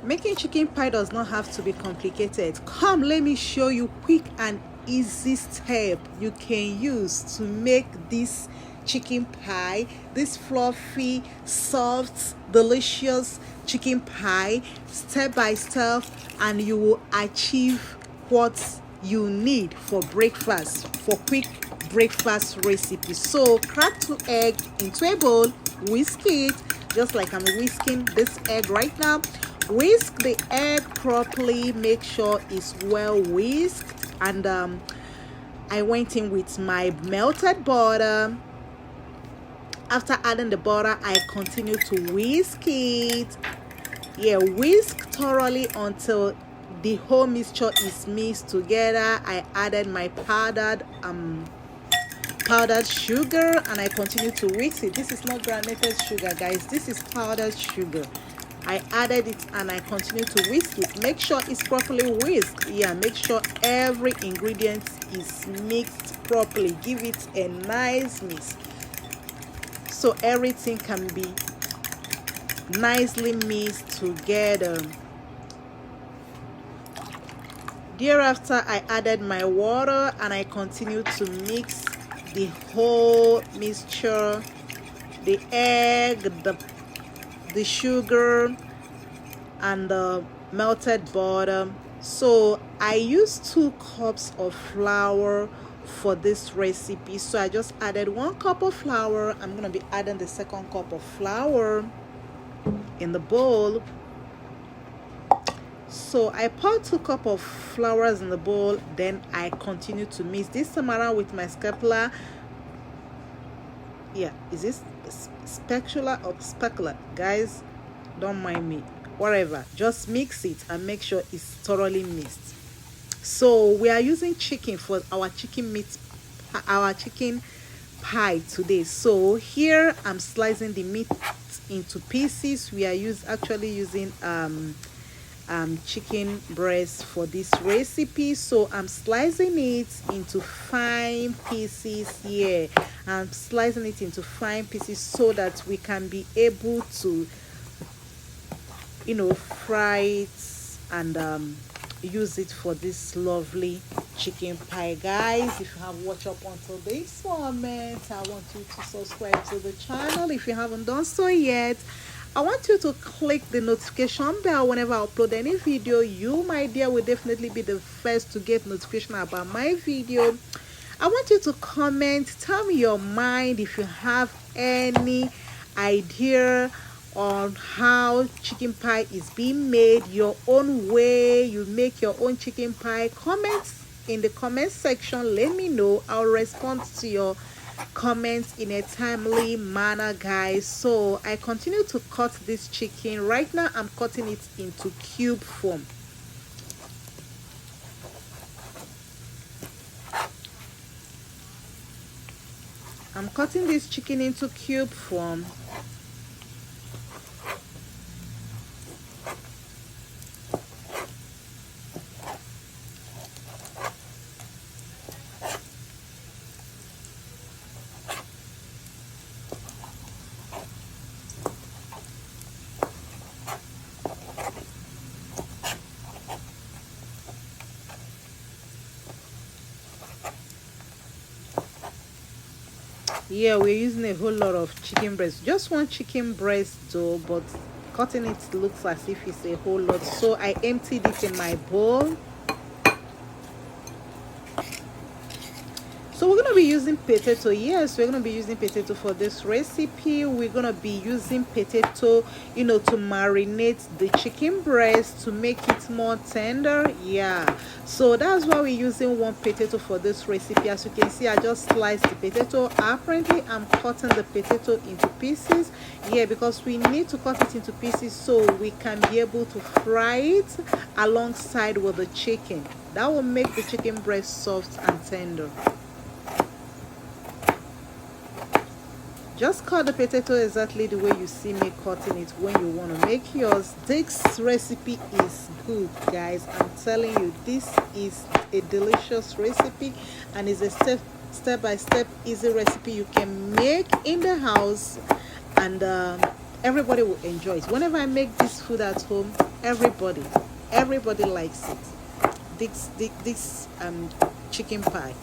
Making chicken pie does not have to be complicated. Come, let me show you quick and easy step you can use to make this chicken pie, this fluffy, soft, delicious chicken pie, step by step, and you will achieve what you need for breakfast, for quick breakfast recipe. So crack 2 egg into a bowl, whisk it just like I'm whisking this egg right now. Whisk the egg properly, make sure it's well whisked, and I went in with my melted butter. After adding the butter, I continue to whisk it. Yeah, whisk thoroughly until the whole mixture is mixed together. I added my powdered sugar, and I continue to whisk it. This is not granulated sugar, guys, this is powdered sugar. I added it and I continue to whisk it. Make sure it's properly whisked. Yeah, make sure every ingredient is mixed properly. Give it a nice mix so everything can be nicely mixed together. Thereafter, I added my water and I continue to mix the whole mixture, the egg, the sugar, and the melted butter. So I used 2 cups of flour for this recipe, so I just added 1 cup of flour. I'm gonna be adding the 2nd cup of flour in the bowl. So I poured 2 cups of flours in the bowl, then I continue to mix this time around with my spatula. Yeah, is this spatula or spatula, guys? Don't mind me, whatever, just mix it and make sure it's thoroughly mixed. So we are using chicken for our chicken pie today. So here I'm slicing the meat into pieces. We are actually using chicken breast for this recipe, so I'm slicing it into fine pieces. Here I'm slicing it into fine pieces so that we can be able to, you know, fry it and use it for this lovely chicken pie. Guys, if you have watched up until this moment, I want you to subscribe to the channel if you haven't done so yet. I want you to click the notification bell whenever I upload any video. You, my dear, will definitely be the first to get notification about my video. I want you to comment, tell me your mind if you have any idea on how chicken pie is being made, your own way you make your own chicken pie. Comment in the comment section, let me know. I'll respond to your comments in a timely manner, guys. So I continue to cut this chicken. Right now I'm cutting it into cube form. I'm cutting this chicken into cube form. Yeah, we're using a whole lot of chicken breast, just 1 chicken breast though, but cutting it looks as if it's a whole lot, so I emptied it in my bowl. So we're going to be using potato. Yes, we're going to be using potato for this recipe. We're going to be using potato, you know, to marinate the chicken breast to make it more tender. Yeah, so that's why we're using 1 potato for this recipe. As you can see, I just sliced the potato. Apparently I'm cutting the potato into pieces. Yeah, because we need to cut it into pieces so we can be able to fry it alongside with the chicken. That will make the chicken breast soft and tender. Just cut the potato exactly the way you see me cutting it when you want to make yours. This recipe is good, guys. I'm telling you, this is a delicious recipe and is a step by step easy recipe you can make in the house and everybody will enjoy it. Whenever I make this food at home, everybody likes it. This chicken pie.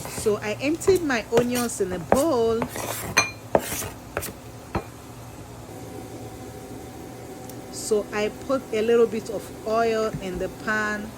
So I emptied my onions in a bowl. So I put a little bit of oil in the pan.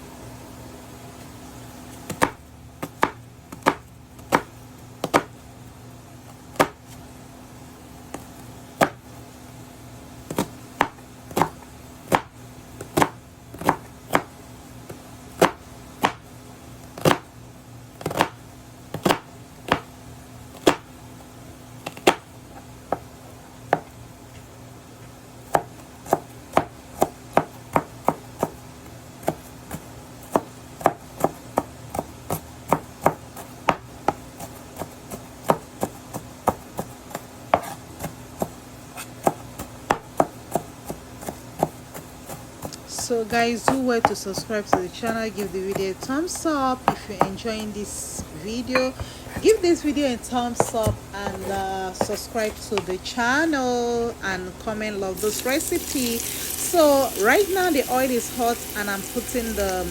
So guys, do well to subscribe to the channel, give the video a thumbs up if you're enjoying this video. Give this video a thumbs up and subscribe to the channel and comment love this recipe. So right now the oil is hot and I'm putting the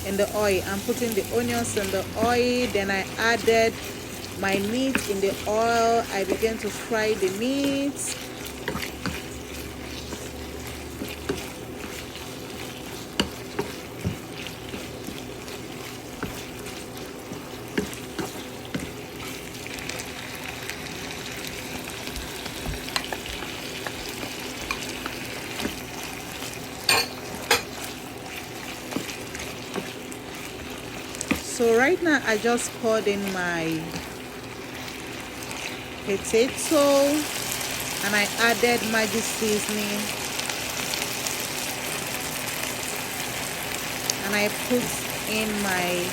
I'm putting the onions in the oil. Then I added my meat in the oil. I began to fry the meat. So right now I just poured in my potato and I added Maggi seasoning and I put in my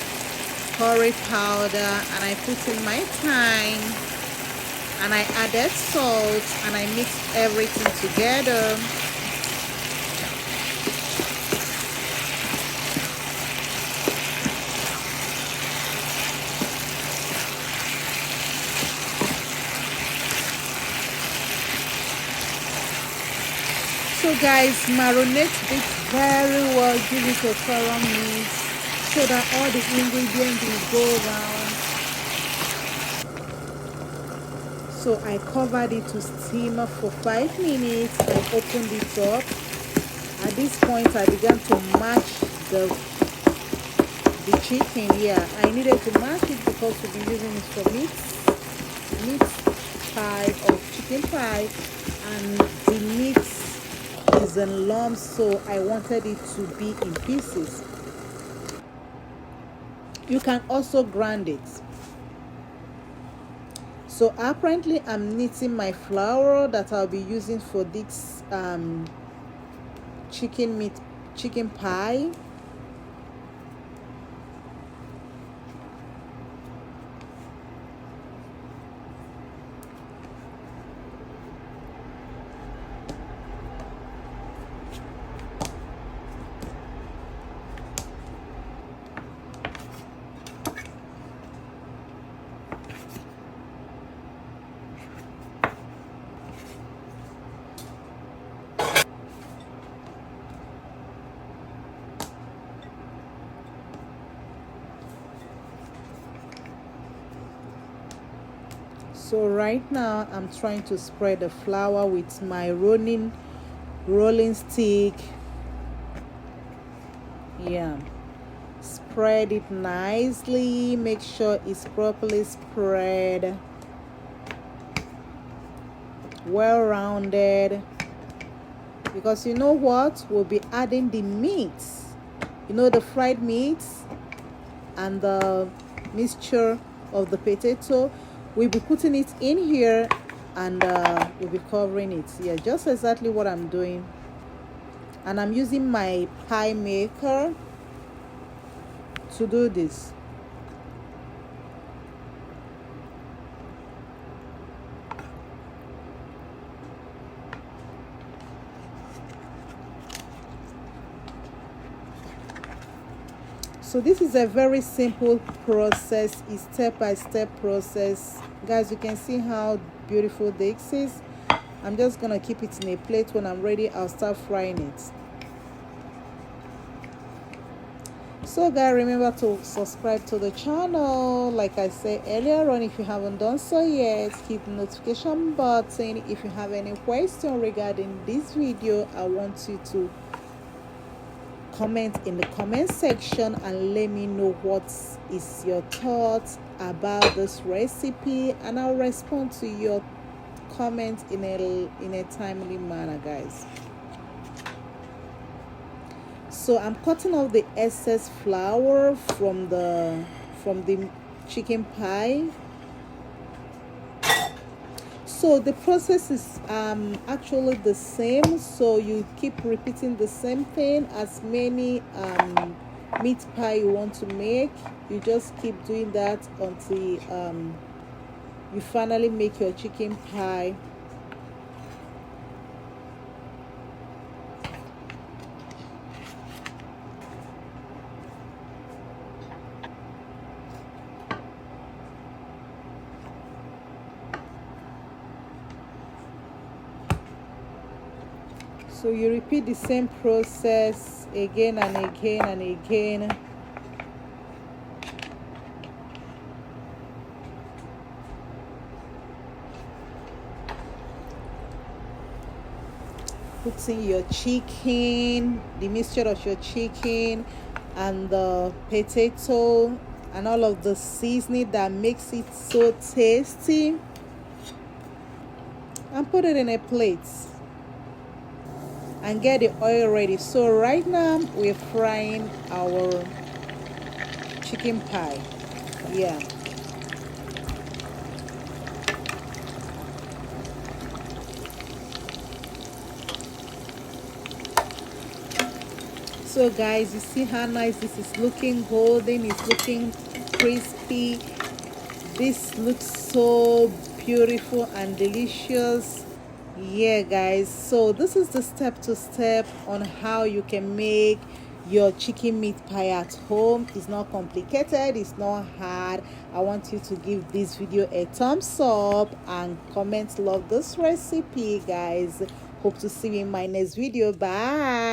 curry powder and I put in my thyme and I added salt and I mixed everything together. So guys, marinate it very well, give it a thorough mix so that all the ingredients will go around. So I covered it to steam for 5 minutes. I opened it up. At this point I began to mash the chicken. Yeah, I needed to mash it because we'll be using it for meat pie or chicken pie, and the meat is in lumps, so I wanted it to be in pieces. You can also grind it. So apparently I'm kneading my flour that I'll be using for this chicken pie. So right now I'm trying to spread the flour with my rolling stick. Yeah, spread it nicely, make sure it's properly spread, well rounded, because you know what, we'll be adding the meats, the fried meats and the mixture of the potato. We'll be putting it in here and we'll be covering it. Yeah, just exactly what I'm doing. And I'm using my pie maker to do this. So this is a very simple process. It's step-by-step process, guys. You can see how beautiful this is. I'm just gonna keep it in a plate. When I'm ready, I'll start frying it. So guys, remember to subscribe to the channel. Like I said earlier on, if you haven't done so yet, hit the notification button. If you have any question regarding this video, I want you to comment in the comment section and let me know what is your thoughts about this recipe, and I'll respond to your comments in a timely manner, guys. So I'm cutting off the excess flour from the chicken pie. So the process is actually the same. So you keep repeating the same thing. As many meat pie you want to make, you just keep doing that until you finally make your chicken pie. So you repeat the same process again and again and again. Putting your chicken, the mixture of your chicken and the potato and all of the seasoning that makes it so tasty, and put it in a plate and get the oil ready. So right now we're frying our chicken pie. Yeah. So guys, you see how nice this is looking, golden, it's looking crispy. This looks so beautiful and delicious. Yeah guys, so this is the step to step on how you can make your chicken meat pie at home. It's not complicated, it's not hard. I want you to give this video a thumbs up and comment love this recipe, guys. Hope to see you in my next video. Bye.